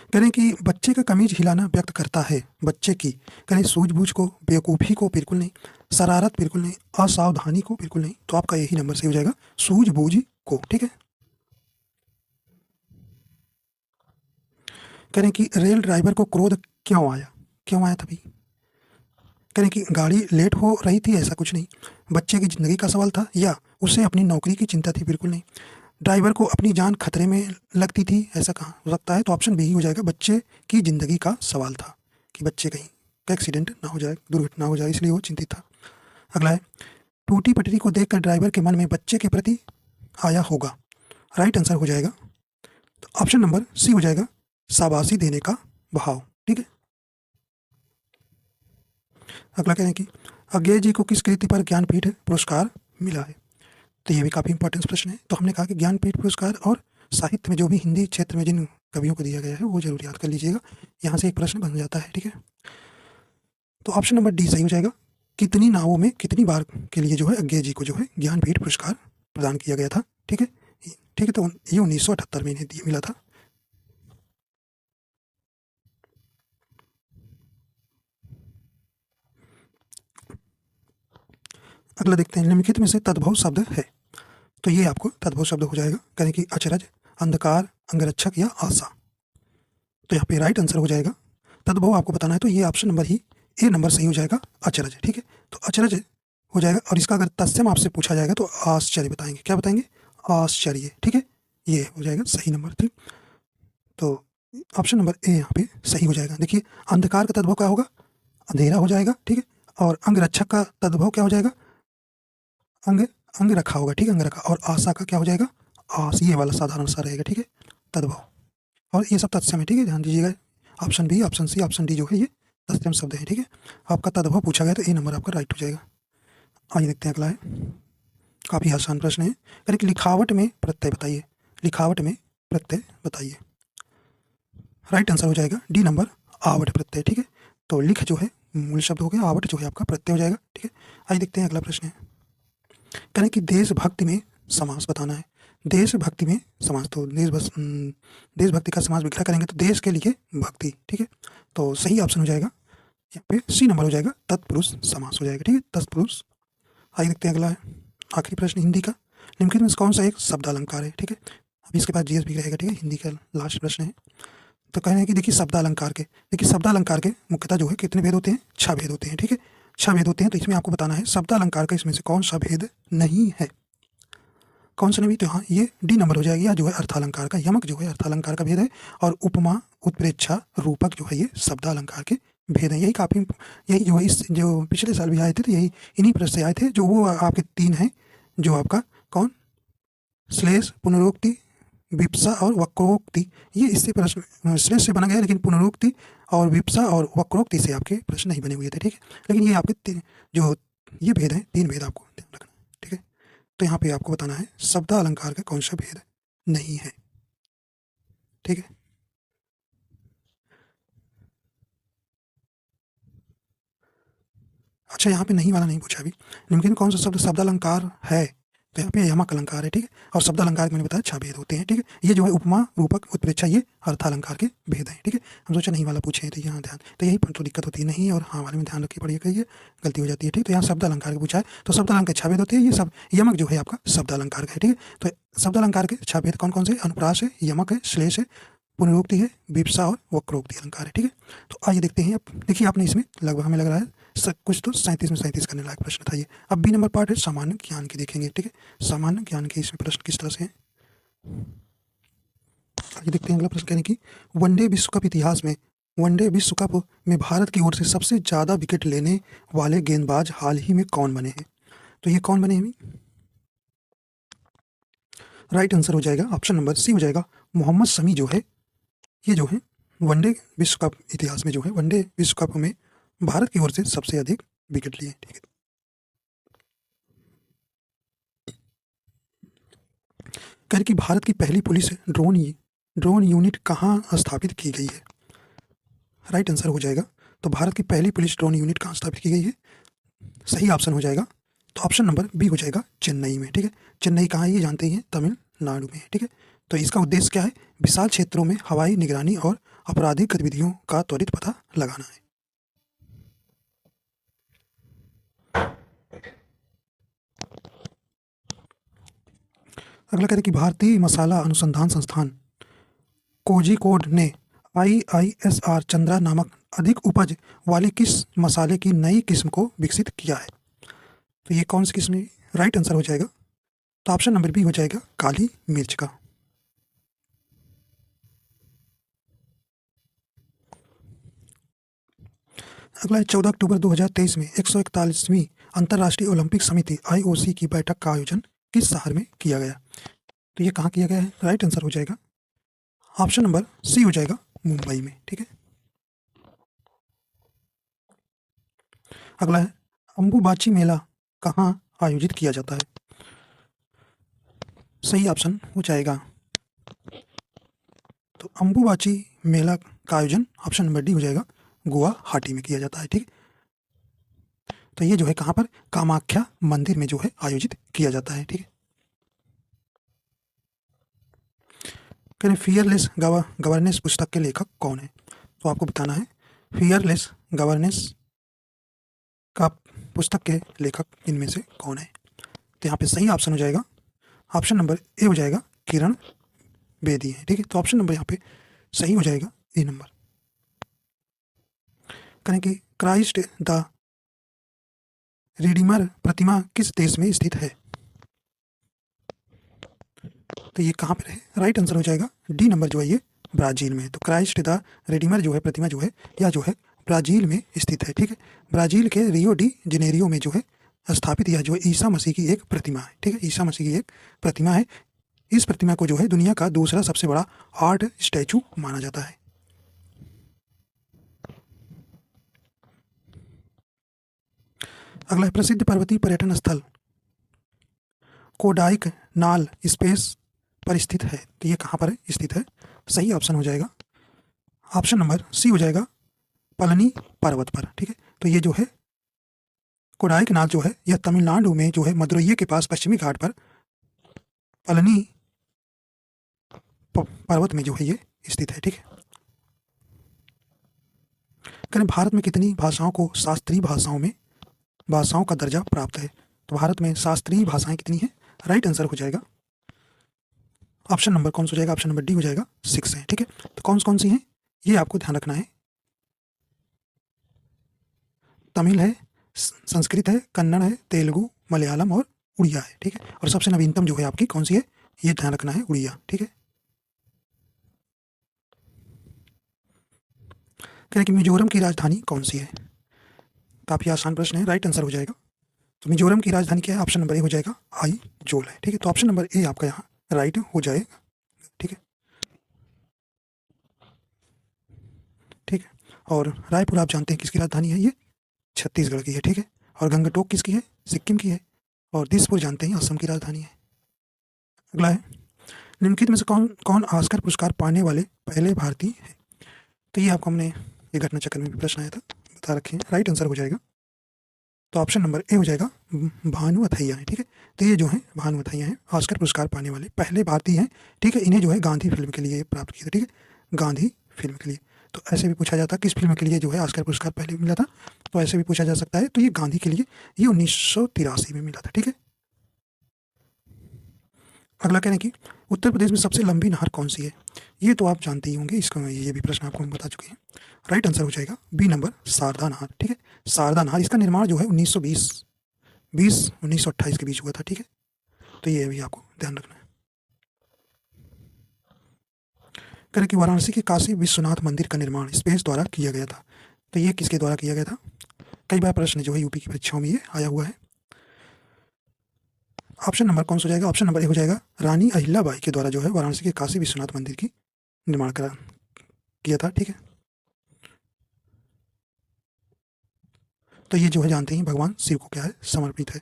कह रहे हैं कि बच्चे का कमीज हिलाना व्यक्त करता है बच्चे की, कह सूझबूझ को, बेवकूफ़ी को बिल्कुल नहीं, शरारत बिल्कुल नहीं, असावधानी को बिल्कुल नहीं। तो आपका यही नंबर सही हो जाएगा, सूझबूझ को। ठीक है, कह रहे हैं कि रेल ड्राइवर को क्रोध क्यों आया, क्यों आया था भाई? कह रहे हैं कि गाड़ी लेट हो रही थी, ऐसा कुछ नहीं। बच्चे की ज़िंदगी का सवाल था, या उसे अपनी नौकरी की चिंता थी, बिल्कुल नहीं। ड्राइवर को अपनी जान खतरे में लगती थी, ऐसा कहाँ हो सकता है? तो ऑप्शन बी ही हो जाएगा, बच्चे की ज़िंदगी का सवाल था कि बच्चे कहीं का एक्सीडेंट ना हो जाए, दुर्घटना हो जाए, इसलिए वो चिंतित था। अगला है, टूटी पटरी को देखकर ड्राइवर के मन में बच्चे के प्रति आया होगा। राइट आंसर हो जाएगा, तो ऑप्शन नंबर सी हो जाएगा, शाबाशी देने का भाव। ठीक है। अगला कह रहे हैं कि अज्ञेय जी को किस कृति पर ज्ञानपीठ पुरस्कार मिला है? तो ये भी काफ़ी इंपॉर्टेंट प्रश्न है। तो हमने कहा कि ज्ञानपीठ पुरस्कार और साहित्य में जो भी हिंदी क्षेत्र में जिन कवियों को दिया गया है वो जरूर याद कर लीजिएगा, यहाँ से एक प्रश्न बन जाता है। ठीक है, तो ऑप्शन नंबर डी सही हो जाएगा। कितनी नावों में कितनी बार के लिए जो है अज्ञेय जी को जो है ज्ञानपीठ पुरस्कार प्रदान किया गया था? ठीक है, ठीक है, तो ये 1978 में इन्हें मिला था। अगला देखते हैं, निम्नलिखित में से तद्भव शब्द है। तो ये आपको तद्भव शब्द हो जाएगा, कहें कि अचरज, अंधकार, अंगरक्षक या आशा। तो यहाँ पे राइट आंसर हो जाएगा, तद्भव आपको बताना है तो ये ऑप्शन नंबर ही ए नंबर सही हो जाएगा, अचरज। ठीक है, तो अचरज हो जाएगा, और इसका अगर तत्सम आपसे पूछा जाएगा तो आश्चर्य बताएंगे। क्या बताएंगे? आश्चर्य। ठीक है, ये हो जाएगा सही नंबर। ठीक, तो ऑप्शन नंबर ए यहाँ पे सही हो जाएगा। देखिए, अंधकार का तद्भव क्या होगा? अंधेरा हो जाएगा। ठीक है, और अंगरक्षक का तद्भव क्या हो जाएगा? अंग अंग रखा होगा। ठीक है, अंग रखा। और आशा का क्या हो जाएगा? आस, ये वाला साधारण सा रहेगा। ठीक है, तद्भव, और ये सब तत्सम है। ठीक है, ध्यान दीजिएगा, option B, option C, option D जो है ये तत्सम शब्द है। ठीक है, आपका तद्भव पूछा गया तो ए नंबर आपका राइट हो जाएगा। आइए देखते हैं अगला है, काफ़ी आसान प्रश्न है। करें कि लिखावट में प्रत्यय बताइए, लिखावट में प्रत्यय बताइए। राइट आंसर हो जाएगा डी नंबर, आवट प्रत्यय। ठीक है, तो लिख जो है मूल शब्द हो गया, आवट जो है आपका प्रत्यय हो जाएगा। ठीक है, आइए देखते हैं अगला प्रश्न है। करें कि देशभक्ति में समास बताना है। देशभक्ति में समास, तो देशभक्ति का समास विग्रह करेंगे तो देश के लिए भक्ति। ठीक है, तो सही ऑप्शन हो जाएगा यहाँ पे सी नंबर हो जाएगा, तत्पुरुष समास हो जाएगा। ठीक है, तत्पुरुष। आइए देखते हैं अगला है, आखिरी प्रश्न हिंदी का। निम्नलिखित में कौन सा एक शब्द अलंकार है? ठीक है, अभी इसके बाद जीएस भी रहेगा। ठीक है, हिंदी का लास्ट प्रश्न है। तो कह रहे हैं कि देखिए शब्द अलंकार के, देखिए शब्द अलंकार के मुख्यतः जो है कितने भेद होते हैं? 6 भेद होते हैं। ठीक है, 6 भेद होते हैं, तो इसमें आपको बताना है शब्द अलंकार का इसमें से कौन सा भेद नहीं है, कौन सा नहीं? तो हाँ, ये डी नंबर हो जाएगी, या जो है अर्थालंकार का, यमक जो है अर्थालंकार का भेद है, और उपमा, उत्प्रेक्षा, रूपक जो है ये शब्द अलंकार के भेद हैं। यही काफ़ी, यही जो है इस जो पिछले साल भी आए थे तो यही इन्हीं प्रश्न से आए थे, जो वो आपके 3 हैं, जो आपका कौन, श्लेष, पुनरुक्ति, विप्सा और वक्रोक्ति। ये इससे प्रश्न श्लेष से बना गया है, लेकिन पुनरुक्ति और विप्सा और वक्रोक्ति से आपके प्रश्न नहीं बने हुए थे। ठीक है, लेकिन ये आपके जो ये भेद हैं, 3 भेद आपको ध्यान रखना है। ठीक है, तो यहाँ पे आपको बताना है शब्द अलंकार का कौन सा भेद नहीं है। ठीक है, अच्छा, यहाँ पे नहीं वाला नहीं पूछा अभी। निम्नलिखित में कौन सा शब्द शब्द अलंकार है? तो यहाँ पे यमक अलंकार है। ठीक है, और शब्द अलंकार मैंने बताया 6 भेद होते हैं। ठीक है, ये जो है उपमा, रूपक, उत्प्रेक्षा, ये अर्थालंकार के भेद हैं। ठीक है, हम सोचा नहीं वाला पूछे हैं तो यहाँ ध्यान, तो यही तो दिक्कत होती है, नहीं और हाँ वाले में ध्यान रखिए, पढ़िए करिए, गलती हो जाती है। ठीक, तो यहाँ शब्द अलंकार के पूछा है, तो शब्द अलंकार 6 भेद होते हैं। ये सब यमक जो है आपका शब्द अलंकार का है। ठीक है, तो शब्द अलंकार के 6 भेद कौन कौन से? अनुप्रास है, यमक है, श्लेष है, पुनरुक्ति है, विप्सा और वक्रोक्ति अलंकार है। ठीक है, तो आइए देखते हैं। अब देखिए, आपने इसमें लगभग हमें लग रहा है कुछ तो 37 में 37 करने लायक प्रश्न था ये। अब बी नंबर पार्ट है सामान्य ज्ञान की, देखेंगे। ठीक है, सामान्य ज्ञान के इसमें प्रश्न किस तरह से हैं, आइए देखते हैं। अगला प्रश्न कहने की, वनडे विश्व कप इतिहास में, वनडे विश्व कप में भारत की ओर से सबसे ज़्यादा विकेट लेने वाले गेंदबाज हाल ही में कौन बने हैं? तो ये कौन बने हैं? राइट आंसर हो जाएगा ऑप्शन नंबर सी हो जाएगा, मोहम्मद शमी जो है, ये जो है वनडे विश्व कप इतिहास में जो है वनडे विश्व कप में भारत की ओर से सबसे अधिक विकेट लिए। ठीक है, कह रहे कि भारत की पहली पुलिस ड्रोन यूनिट कहाँ स्थापित की गई है? राइट आंसर हो जाएगा, तो भारत की पहली पुलिस ड्रोन यूनिट कहाँ स्थापित की गई है? सही ऑप्शन हो जाएगा, तो ऑप्शन नंबर बी हो जाएगा, चेन्नई में। ठीक है, चेन्नई कहाँ है ये जानते ही हैं, तमिलनाडु में है। ठीक है, तो इसका उद्देश्य क्या है? विशाल क्षेत्रों में हवाई निगरानी और आपराधिक गतिविधियों का त्वरित पता लगाना है। अगला कह रहे कि भारतीय मसाला अनुसंधान संस्थान कोझिकोड ने IISR चंद्रा नामक अधिक उपज वाले किस मसाले की नई किस्म को विकसित किया है? तो ये कौन सी किस्म है? राइट आंसर हो जाएगा, तो ऑप्शन नंबर बी हो जाएगा काली मिर्च का। अगला है 14 अक्टूबर 2023 में 141वीं अंतर्राष्ट्रीय ओलंपिक समिति IOC की बैठक का आयोजन किस शहर में किया गया? तो ये कहाँ किया गया है? राइट आंसर हो जाएगा, ऑप्शन नंबर सी हो जाएगा मुंबई में। ठीक है, अगला है अंबुबाची मेला कहाँ आयोजित किया जाता है? सही ऑप्शन हो जाएगा, तो अंबुबाची मेला का आयोजन ऑप्शन नंबर डी हो जाएगा गुवाहाटी में किया जाता है। ठीक है, तो ये जो है कहाँ पर? कामाख्या मंदिर में जो है आयोजित किया जाता है। ठीक है, कह रहे फियरलेस गवर्नेंस पुस्तक के लेखक कौन है? तो आपको बताना है फियरलेस गवर्नेंस का पुस्तक के लेखक इनमें से कौन है? तो यहाँ पे सही ऑप्शन हो जाएगा, ऑप्शन नंबर ए हो जाएगा किरण बेदी है। ठीक है, तो ऑप्शन नंबर यहाँ पे सही हो जाएगा ए नंबर। कहें कि क्राइस्ट द रिडीमर प्रतिमा किस देश में स्थित है? तो ये कहाँ पर है? राइट आंसर हो जाएगा डी नंबर जो है ये ब्राजील में। तो क्राइस्ट द रिडीमर जो है प्रतिमा जो है या जो है ब्राजील में स्थित है। ठीक है, ब्राजील के रियो डी जनेरियो में जो है स्थापित यह जो है ईसा मसीह की एक प्रतिमा है। ठीक है, ईसा मसीह की एक प्रतिमा है। इस प्रतिमा को जो है दुनिया का दूसरा सबसे बड़ा आर्ट स्टैचू माना जाता है। अगला प्रसिद्ध पर्वतीय पर्यटन स्थल कोडाइक नाल स्पेस पर स्थित है, तो ये कहाँ पर है स्थित है? सही ऑप्शन हो जाएगा, ऑप्शन नंबर सी हो जाएगा पलनी पर्वत पर। ठीक है, तो ये जो है कोडाइक नाल जो है यह तमिलनाडु में जो है मदुरई के पास पश्चिमी घाट पर पलनी पर्वत में जो है ये स्थित है। ठीक है, करें भारत में कितनी भाषाओं को शास्त्रीय भाषाओं का दर्जा प्राप्त है? तो भारत में शास्त्रीय भाषाएं कितनी हैं? राइट आंसर हो जाएगा, ऑप्शन नंबर कौन सा हो जाएगा? ऑप्शन नंबर डी हो जाएगा 6 है। ठीक है, तो कौन सी हैं ये आपको ध्यान रखना है। तमिल है, संस्कृत है, कन्नड़ है, तेलुगु, मलयालम और उड़िया है। ठीक है, और सबसे नवीनतम जो है आपकी कौन सी है ये ध्यान रखना है, उड़िया। ठीक है, कह रहे कि मिजोरम की राजधानी कौन सी है? काफ़ी आसान प्रश्न है, राइट आंसर हो जाएगा। तो मिजोरम की राजधानी क्या है? ऑप्शन नंबर ए हो जाएगा आइजोल है। ठीक है, तो ऑप्शन नंबर ए आपका यहाँ राइट हो जाएगा। ठीक है, ठीक है, और रायपुर आप जानते हैं किसकी राजधानी है? ये छत्तीसगढ़ की है। ठीक है, और गंगटोक किसकी है? सिक्किम की है। और दिसपुर जानते हैं असम की राजधानी है। अगला है निम्नलिखित में से कौन कौन ऑस्कर पुरस्कार पाने वाले पहले भारतीय है? तो ये आपको हमने ये घटना चक्र में भी प्रश्न आया था, बता रखे हैं। राइट आंसर हो जाएगा, तो ऑप्शन नंबर ए हो जाएगा भानु अथैया है। ठीक है, तो ये जो है भानु अथैया हैं ऑस्कर पुरस्कार पाने वाले पहले भारतीय हैं। ठीक है, इन्हें जो है गांधी फिल्म के लिए प्राप्त किया था। ठीक है, गांधी फिल्म के लिए। तो ऐसे भी पूछा जाता किस फिल्म के लिए जो है ऑस्कर पुरस्कार पहले मिला था, तो ऐसे भी पूछा जा सकता है। तो ये गांधी के लिए ये 1983 में मिला था। ठीक है, अगला कहने की उत्तर प्रदेश में सबसे लंबी नहर कौन सी है? ये तो आप जानते ही होंगे, इसका ये भी प्रश्न आपको हम बता चुके हैं। राइट आंसर हो जाएगा बी नंबर शारदा नहर। ठीक है, शारदा नहर, इसका निर्माण जो है 1928 के बीच हुआ था। ठीक है, तो ये भी आपको ध्यान रखना है। करें कि वाराणसी के काशी विश्वनाथ मंदिर का निर्माण स्पेस द्वारा किया गया था, तो ये किसके द्वारा किया गया था? कई बार प्रश्न जो है यूपी की परीक्षाओं में ये आया हुआ है। ऑप्शन नंबर कौन सा हो जाएगा? ऑप्शन नंबर ए हो जाएगा रानी अहिल्याबाई के द्वारा जो है वाराणसी के काशी विश्वनाथ मंदिर की निर्माण किया था। ठीक है, तो ये जो है जानते हैं भगवान शिव को क्या है समर्पित है।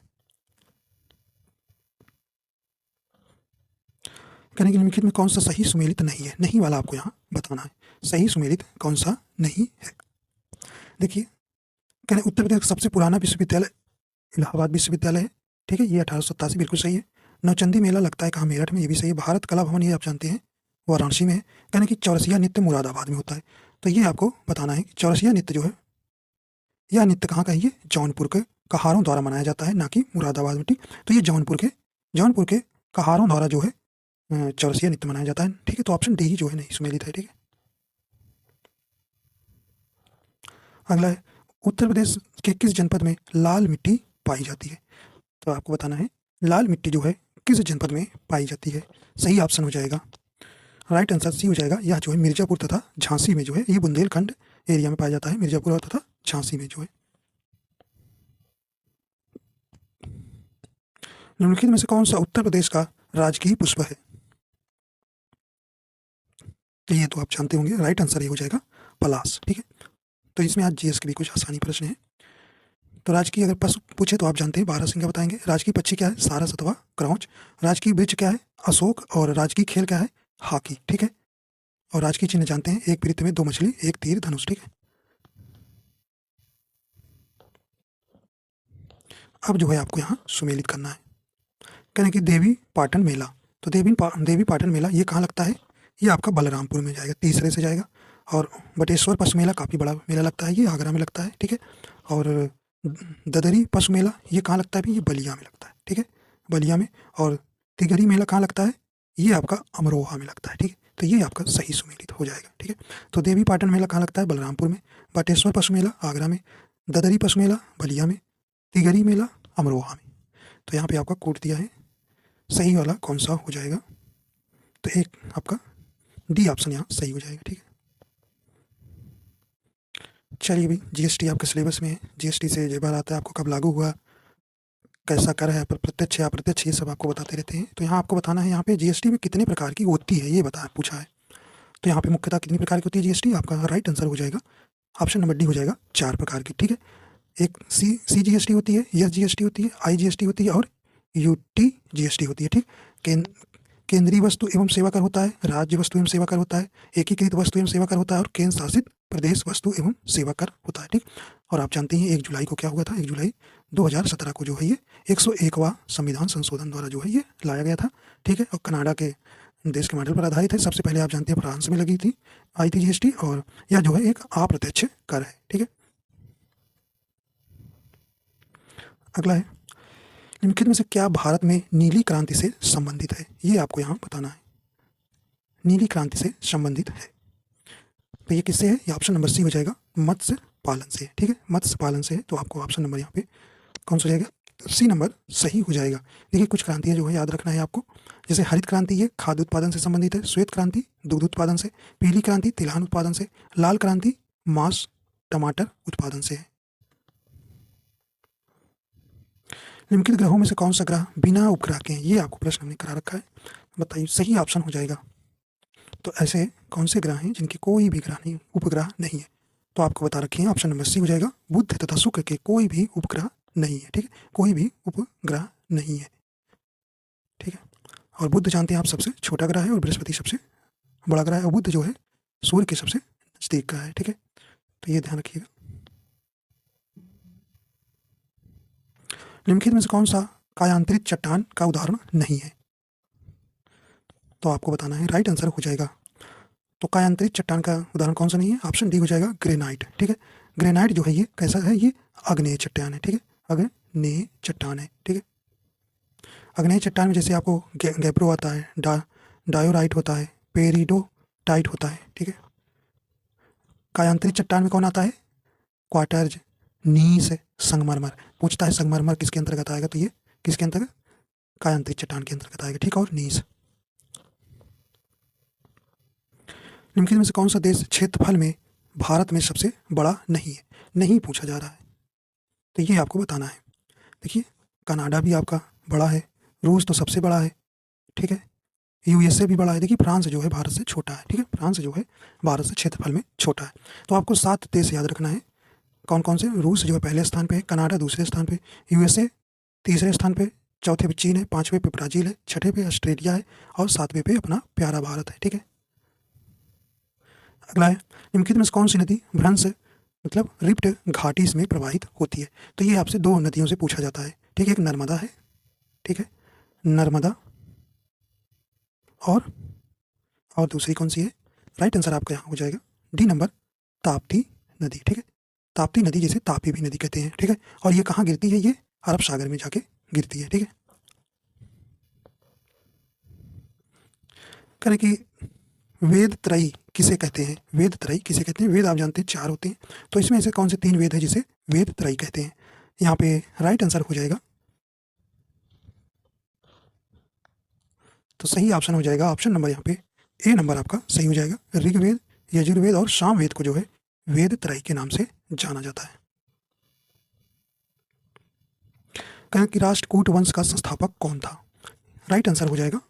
कहने के निम्नलिखित में कौन सा सही सुमेलित नहीं है? नहीं वाला आपको यहाँ बताना है, सही सुमेलित कौन सा नहीं है। देखिए, कहने उत्तर प्रदेश का सबसे पुराना विश्वविद्यालय इलाहाबाद विश्वविद्यालय है। ठीक है, ये 1887 बिल्कुल सही है। नौचंदी मेला लगता है कहाँ? मेरठ में, ये भी सही है। भारत कला भवन ये आप जानते हैं वाराणसी में है। कहने की चौरसिया नृत्य मुरादाबाद में होता है, तो ये आपको बताना है कि चौरसिया नृत्य जो है यह नृत्य कहाँ का है? ये जौनपुर के कहारों द्वारा मनाया जाता है, ना कि मुरादाबाद में। ठीक, तो ये जौनपुर के कहारों द्वारा जो है चौरसिया नृत्य मनाया जाता है। ठीक है, तो ऑप्शन डी जो है नहीं सुमेलित है। ठीक है, अगला है उत्तर प्रदेश के किस जनपद में लाल मिट्टी पाई जाती है? तो आपको बताना है लाल मिट्टी जो है किस जनपद में पाई जाती है। सही ऑप्शन हो जाएगा, राइट आंसर सी हो जाएगा। यह जो है मिर्जापुर तथा झांसी में जो है, ये बुंदेलखंड एरिया में पाया जाता है, मिर्जापुर तथा झांसी में जो है। निम्नलिखित में से कौन सा उत्तर प्रदेश का राजकीय पुष्प है? तो ये तो आप जानते होंगे, राइट आंसर ये हो जाएगा पलाश। ठीक है, तो इसमें आज जीएस के भी कुछ आसानी प्रश्न है। तो राजकीय अगर पशु पूछे तो आप जानते हैं बारहसिंगा बताएंगे। राजकीय पक्षी क्या है? सारस अथवा क्रौंच। राजकीय वृक्ष क्या है? अशोक। और राजकीय खेल क्या है? हॉकी। ठीक है, और राजकीय चिन्ह जानते हैं, एक वृत्त में दो मछली, एक तीर धनुष। ठीक है, अब जो है आपको यहाँ सुमेलित करना है। कहने की देवी पाटन मेला, तो देवी पाटन मेला ये कहाँ लगता है? ये आपका बलरामपुर में जाएगा, तीसरे से जाएगा। और बटेश्वर पशु मेला काफ़ी बड़ा मेला लगता है, ये आगरा में लगता है। ठीक है, और ददरी पशु मेला ये कहाँ लगता है भी? ये बलिया में लगता है। ठीक है, बलिया में। और तिगरी मेला कहाँ लगता है? ये आपका अमरोहा में लगता है। ठीक है, तो ये आपका सही सुमेलित हो जाएगा। ठीक है, तो देवी पाटन मेला कहाँ लगता है? बलरामपुर में। बटेश्वर पशु मेला आगरा में। ददरी पशु मेला बलिया में। तिगरी मेला अमरोहा में। तो यहाँ पे आपका कोड दिया है, सही वाला कौन सा हो जाएगा? तो एक आपका डी ऑप्शन यहाँ सही हो जाएगा। ठीक है, चलिए भाई जीएसटी आपके सिलेबस में है। जीएसटी से जो बार आता है आपको कब लागू हुआ, कैसा कर है, प्रत्यक्ष या अप्रत्यक्ष, ये सब आपको बताते रहते हैं। तो यहाँ आपको बताना है यहाँ पे जीएसटी में कितने प्रकार की होती है, ये बता पूछा है। तो यहाँ पे मुख्यतः कितनी प्रकार की होती है जीएसटी? आपका राइट आंसर हो जाएगा ऑप्शन नंबर डी हो जाएगा, 4 प्रकार की। ठीक है, एक सी जीएसटी होती है, एस जीएसटी होती है, आई जीएसटी होती है और यूटी जीएसटी होती है। ठीक, केंद्रीय वस्तु एवं सेवा कर होता है, राज्य वस्तु एवं सेवा कर होता है, एकीकृत वस्तु एवं सेवा कर होता है और केंद्र शासित प्रदेश वस्तु एवं सेवा कर होता है। ठीक, और आप जानते हैं 1 जुलाई को क्या हुआ था? 1 जुलाई 2017 को जो है ये 101वां संविधान संशोधन द्वारा जो है ये लाया गया था। ठीक है, और कनाडा के देश के मॉडल पर आधारित है। सबसे पहले आप जानते हैं फ्रांस में लगी थी, आई थी जीएसटी, और यह जो है एक अप्रत्यक्ष कर है। ठीक है, अगला है निम्नलिखित में से क्या भारत में नीली क्रांति से संबंधित है? ये आपको यहाँ बताना है, नीली क्रांति से संबंधित है। तो ये किससे है? ये ऑप्शन नंबर सी हो जाएगा, मत्स्य पालन से। ठीक है, मत्स्य पालन से है, तो आपको ऑप्शन नंबर यहाँ पे कौन सा हो जाएगा? सी नंबर सही हो जाएगा। देखिए कुछ क्रांतियाँ जो है याद रखना है आपको, जैसे हरित क्रांति ये खाद्य उत्पादन से संबंधित है, श्वेत क्रांति दुग्ध उत्पादन से, पीली क्रांति तिलहन उत्पादन से, लाल क्रांति मांस टमाटर उत्पादन से है। निम्नलिखित ग्रहों में से कौन सा ग्रह बिना उपग्रह के हैं? ये आपको प्रश्न हमने करा रखा है, बताइए सही ऑप्शन हो जाएगा। तो ऐसे कौन से ग्रह हैं जिनके कोई भी ग्रह नहीं, उपग्रह नहीं है? तो आपको बता रखे हैं, ऑप्शन नंबर सी हो जाएगा, बुध तथा शुक्र के कोई भी उपग्रह नहीं है। ठीक है, कोई भी उपग्रह नहीं है। ठीक है, और बुध जानते हैं आप सबसे छोटा ग्रह है और बृहस्पति सबसे बड़ा ग्रह है, और बुध जो है सूर्य के सबसे नजदीक ग्रह है। ठीक है, तो ये ध्यान रखिएगा। निम्नलिखित में से कौन सा कायांतरित चट्टान का उदाहरण नहीं है? तो आपको बताना है, राइट आंसर हो जाएगा। तो कायांतरित चट्टान का उदाहरण कौन सा नहीं है? ऑप्शन डी हो जाएगा, ग्रेनाइट। ठीक है, ग्रेनाइट जो है ये कैसा है? ये आग्नेय चट्टान है। ठीक है, आग्नेय चट्टान है। ठीक है, आग्नेय चट्टान में जैसे आपको गैब्रो आता है, डायोराइट होता है, पेरिडोटाइट होता है। ठीक है, कायांतरित चट्टान में कौन आता है? क्वार्टर्ज, नीस, संगमरमर। पूछता है संगमरमर किसके अंतर्गत आएगा? तो ये किसके अंतर्गत? कायांतरित चट्टान के अंतर्गत आएगा। ठीक, और नीस। निम्नलिखित में से कौन सा देश क्षेत्रफल में भारत में सबसे बड़ा नहीं है? नहीं पूछा जा रहा है, तो ये आपको बताना है। देखिए कनाडा भी आपका बड़ा है, रूस तो सबसे बड़ा है। ठीक है, यूएसए भी बड़ा है। देखिए फ्रांस जो है भारत से छोटा है। ठीक है, फ्रांस जो है भारत से क्षेत्रफल में छोटा है। तो आपको 7 देश याद रखना है, कौन कौन से? रूस जो है पहले स्थान पे है, कनाडा दूसरे स्थान पे, यूएसए तीसरे स्थान पे, चौथे पे चीन है, 5वें पे ब्राज़ील है, 6ठे पे ऑस्ट्रेलिया है और 7वें पे अपना प्यारा भारत है। ठीक है, अगला है निम्नलिखित में कौन सी नदी भ्रंश मतलब रिफ्ट घाटी में प्रवाहित होती है? तो ये आपसे 2 नदियों से पूछा जाता है। ठीक है, एक नर्मदा है। ठीक है, नर्मदा, और दूसरी कौन सी है? राइट आंसर आपका यहाँ हो जाएगा डी नंबर, ताप्ती नदी। ठीक है, ताप्ती नदी जिसे तापी भी नदी कहते हैं। ठीक है, और ये कहाँ गिरती है? ये अरब सागर में जाके गिरती है। ठीक है, करें कि वेद त्रयी किसे कहते हैं? वेद त्रयी किसे कहते हैं? वेद आप जानते हैं 4 होते हैं, तो इसमें ऐसे कौन से 3 वेद हैं जिसे वेद त्रयी कहते हैं? यहाँ पे राइट आंसर हो जाएगा, तो सही ऑप्शन हो जाएगा ऑप्शन नंबर यहाँ पे ए नंबर आपका सही हो जाएगा। ऋग्वेद, यजुर्वेद और सामवेद को जो है वेद त्रयी के नाम से जाना जाता है। कहें कि राष्ट्रकूट वंश का संस्थापक कौन था? राइट आंसर हो जाएगा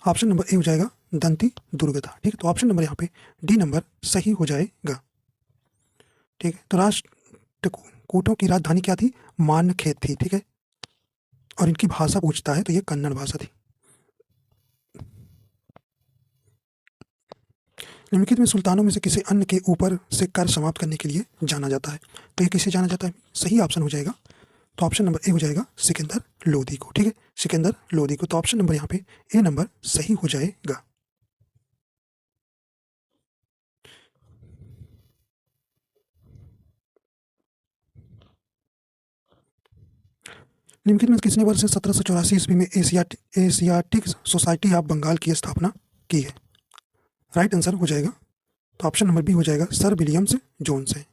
ऑप्शन नंबर ए हो जाएगा दंती दुर्ग था। ठीक है, तो ऑप्शन नंबर यहाँ पे डी नंबर सही हो जाएगा। ठीक है, तो राष्ट्रकूटों की राजधानी क्या थी? मानखेत थी। ठीक है, और इनकी भाषा पूछता है तो ये कन्नड़ भाषा थी। निम्नलिखित में सुल्तानों में से किसे अन्य के ऊपर से कर समाप्त करने के लिए जाना जाता है? तो ये किसे जाना जाता है? सही ऑप्शन हो जाएगा, तो ऑप्शन नंबर ए हो जाएगा सिकंदर लोदी को। ठीक है, सिकंदर लोदी को, तो ऑप्शन नंबर यहाँ पे ए नंबर सही हो जाएगा। निम्नलिखित में किसने वर्ष 1784 ईस्वी में एशियाटिक सोसाइटी ऑफ बंगाल की स्थापना की है? राइट आंसर हो जाएगा, तो ऑप्शन नंबर बी हो जाएगा सर विलियम्स जोन्स है।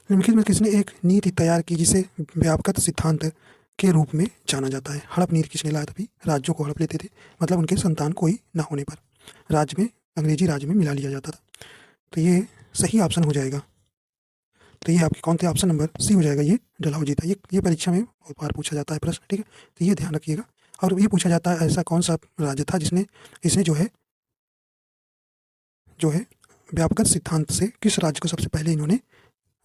निम्नलिखित में किसने एक नीति तैयार की जिसे व्यापक सिद्धांत के रूप में जाना जाता है? हड़प नीति किसने लाया था? भी राज्यों को हड़प लेते थे, मतलब उनके संतान कोई ना होने पर राज्य में, अंग्रेजी राज्य में मिला लिया जाता था। तो ये सही ऑप्शन हो जाएगा, तो ये आपके कौन थे? ऑप्शन नंबर सी हो जाएगा, ये डलहौजी था। ये परीक्षा में बहुत बार पूछा जाता है प्रश्न। ठीक है, तो ये ध्यान रखिएगा। और ये पूछा जाता है ऐसा कौन सा राज्य था जिसने इसने जो है व्यापक सिद्धांत से किस राज्य को सबसे पहले इन्होंने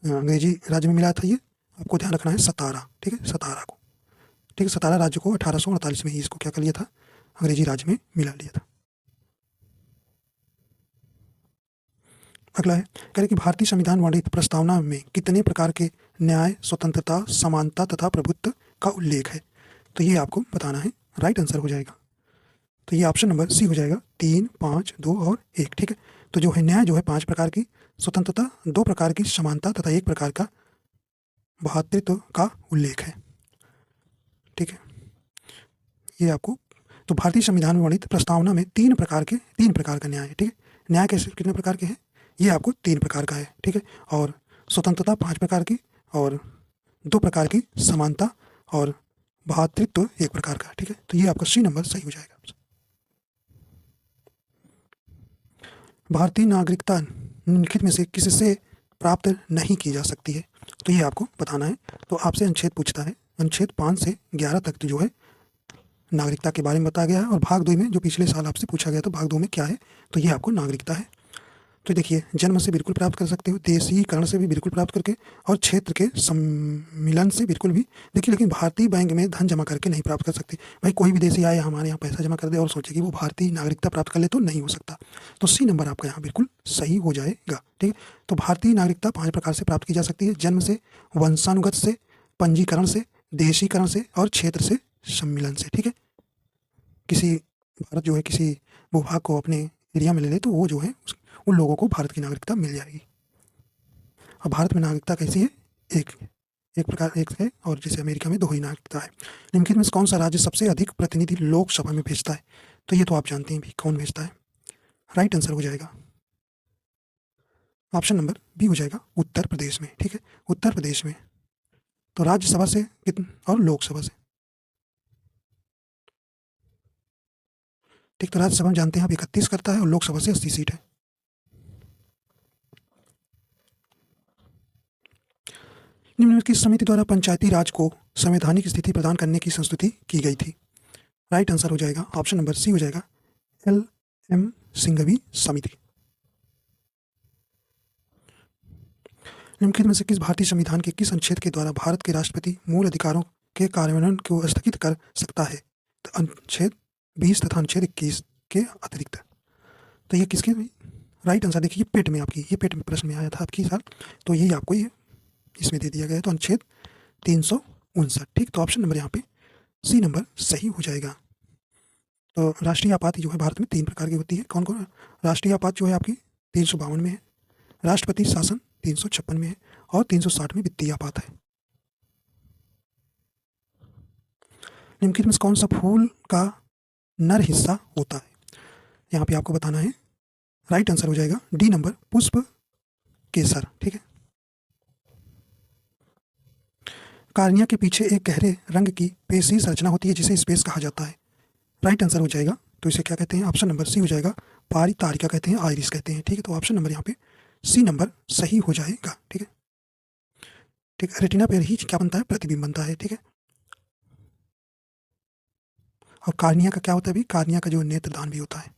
अंग्रेजी राज्य में मिला था? ये आपको ध्यान रखना है, सतारा। ठीक है, सतारा को। ठीक है, सतारा राज्य को 1848 में ही इसको क्या कर लिया था? अंग्रेजी राज्य में मिला लिया था। अगला है, कह रहे कि भारतीय संविधान वर्णित प्रस्तावना में कितने प्रकार के न्याय, स्वतंत्रता, समानता तथा प्रभुत्व का उल्लेख है? तो ये आपको बताना है। राइट आंसर हो जाएगा, तो ये ऑप्शन नंबर सी हो जाएगा 3, 5, 2 और 1। ठीक है, तो जो है न्याय जो है 5 प्रकार की, स्वतंत्रता 2 प्रकार की, समानता तथा 1 प्रकार का भ्रातृत्व का उल्लेख है। ठीक है, ये आपको, तो भारतीय संविधान में वर्णित प्रस्तावना में 3 प्रकार का न्याय है। ठीक है, न्याय कैसे कितने प्रकार के हैं? ये आपको 3 प्रकार का है। ठीक है, और स्वतंत्रता 5 प्रकार की, और 2 प्रकार की समानता, और भ्रातृत्व 1 प्रकार का। ठीक है, तो ये आपका सी नंबर सही हो जाएगा। भारतीय नागरिकता निम्नलिखित में से किससे प्राप्त नहीं की जा सकती है? तो ये आपको बताना है। तो आपसे अनुच्छेद पूछता है, अनुच्छेद 5 से 11 तक जो है नागरिकता के बारे में बताया गया है, और भाग 2 में जो पिछले साल आपसे पूछा गया था भाग 2 में क्या है, तो ये आपको नागरिकता है। तो देखिए, जन्म से बिल्कुल प्राप्त कर सकते हो, देशीकरण से भी बिल्कुल प्राप्त करके, और क्षेत्र के सम्मिलन से बिल्कुल भी। देखिए, लेकिन भारतीय बैंक में धन जमा करके नहीं प्राप्त कर सकते। भाई कोई विदेशी आए हमारे यहाँ पैसा जमा कर दे और सोचे कि वो भारतीय नागरिकता प्राप्त कर ले, तो नहीं हो सकता। तो सी नंबर आपका यहाँ बिल्कुल सही हो जाएगा। ठीक है, तो भारतीय नागरिकता 5 प्रकार से प्राप्त की जा सकती है: जन्म से, वंशानुगत से, पंजीकरण से, देशीकरण से, और क्षेत्र से सम्मिलन से। ठीक है, किसी भारत जो है किसी भूभाग को अपने एरिया में ले ले तो वो जो है उन लोगों को भारत की नागरिकता मिल जाएगी। अब भारत में नागरिकता कैसी है? एक प्रकार एक है, और जैसे अमेरिका में 2 ही नागरिकता है। निम्नलिखित में कौन सा राज्य सबसे अधिक प्रतिनिधि लोकसभा में भेजता है? तो ये तो आप जानते हैं भी कौन भेजता है। राइट आंसर हो जाएगा ऑप्शन नंबर बी हो जाएगा उत्तर प्रदेश में। ठीक है, उत्तर प्रदेश में। तो राज्यसभा से और लोकसभा से। ठीक, तो राज्यसभा में जानते हैं आप 31 करता है, और लोकसभा से 80 सीट है। निम्नलिखित किस समिति द्वारा पंचायती राज को संवैधानिक स्थिति प्रदान करने की संस्तुति की गई थी? राइट आंसर हो जाएगा ऑप्शन नंबर सी हो जाएगा LM सिंघवी समिति। निम्नलिखित में से किस भारतीय संविधान के किस अनुच्छेद के द्वारा भारत के राष्ट्रपति मूल अधिकारों के कार्यान्वयन को स्थगित कर सकता है? तो अनुच्छेद 20 तथा अनुच्छेद 21 के अतिरिक्त। तो ये किसके? राइट आंसर देखिए, पेट में आपकी, ये पेट में प्रश्न में आया था आपकी साल, तो यही आपको ये इसमें दे दिया गया है। तो अनुच्छेद 359। ठीक, तो ऑप्शन नंबर यहाँ पे सी नंबर सही हो जाएगा। तो राष्ट्रीय आपात जो है भारत में 3 प्रकार की होती है। कौन कौन? राष्ट्रीय आपात जो है आपकी 352 में है, राष्ट्रपति शासन 356 में है, और 360 में वित्तीय आपात है। निम्नलिखित में कौन सा फूल का नर हिस्सा होता है? यहाँ पे आपको बताना है, राइट आंसर हो जाएगा डी नंबर, पुष्प केसर। ठीक है। कार्निया के पीछे एक गहरे रंग की पेशी संरचना होती है जिसे स्पेस कहा जाता है। राइट आंसर हो जाएगा, तो इसे क्या कहते हैं, ऑप्शन नंबर सी हो जाएगा, पारी तारिका कहते हैं, आइरिस कहते हैं। ठीक है, तो ऑप्शन नंबर यहाँ पे सी नंबर सही हो जाएगा। ठीक है। ठीक है, रेटिना पर ही क्या बनता है, प्रतिबिंब बनता है। ठीक है। और कार्निया का क्या होता है भी, कार्निया का जो नेत्रदान भी होता है।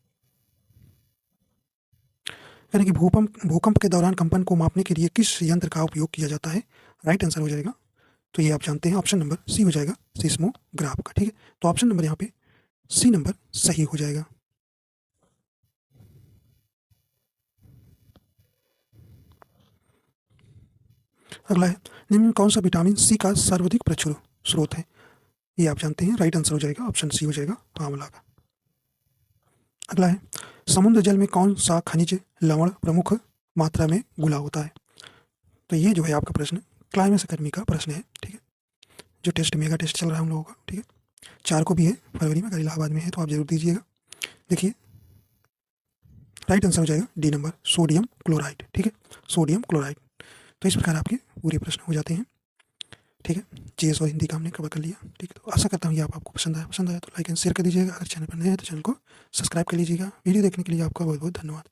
यानी कि भूकंप के दौरान कंपन को मापने के लिए किस यंत्र का उपयोग किया जाता है। राइट आंसर हो जाएगा, तो ये आप जानते हैं, ऑप्शन नंबर सी हो जाएगा, सिस्मोग्राफ का। ठीक है, तो ऑप्शन नंबर यहाँ पे सी नंबर सही हो जाएगा। अगला है, निम्न में कौन सा विटामिन सी का सर्वाधिक प्रचुर स्रोत है। ये आप जानते हैं, राइट आंसर हो जाएगा, ऑप्शन सी हो जाएगा, आंवला का। अगला है, समुद्र जल में कौन सा खनिज लवण प्रमुख मात्रा में घुला होता है। तो ये जो है आपका प्रश्न क्लाइमेक्स अकेडमी का प्रश्न है। ठीक है, जो टेस्ट मेगा टेस्ट चल रहा है हम लोगों का। ठीक है, 4 को भी है फरवरी में, अगर इलाहाबाद में है तो आप जरूर दीजिएगा। देखिए, राइट आंसर हो जाएगा डी नंबर, सोडियम क्लोराइड। ठीक है, सोडियम क्लोराइड। तो इस प्रकार आपके पूरे प्रश्न हो जाते हैं। ठीक है, जीएस और हिंदी का हमने कवर कर लिया। ठीक है, तो आशा करता हूँ ये आपको पसंद आया तो लाइक एंड शेयर कर दीजिएगा। अगर चैनल पर नए हैं तो चैनल को सब्सक्राइब कर लीजिएगा। वीडियो देखने के लिए आपका बहुत बहुत धन्यवाद।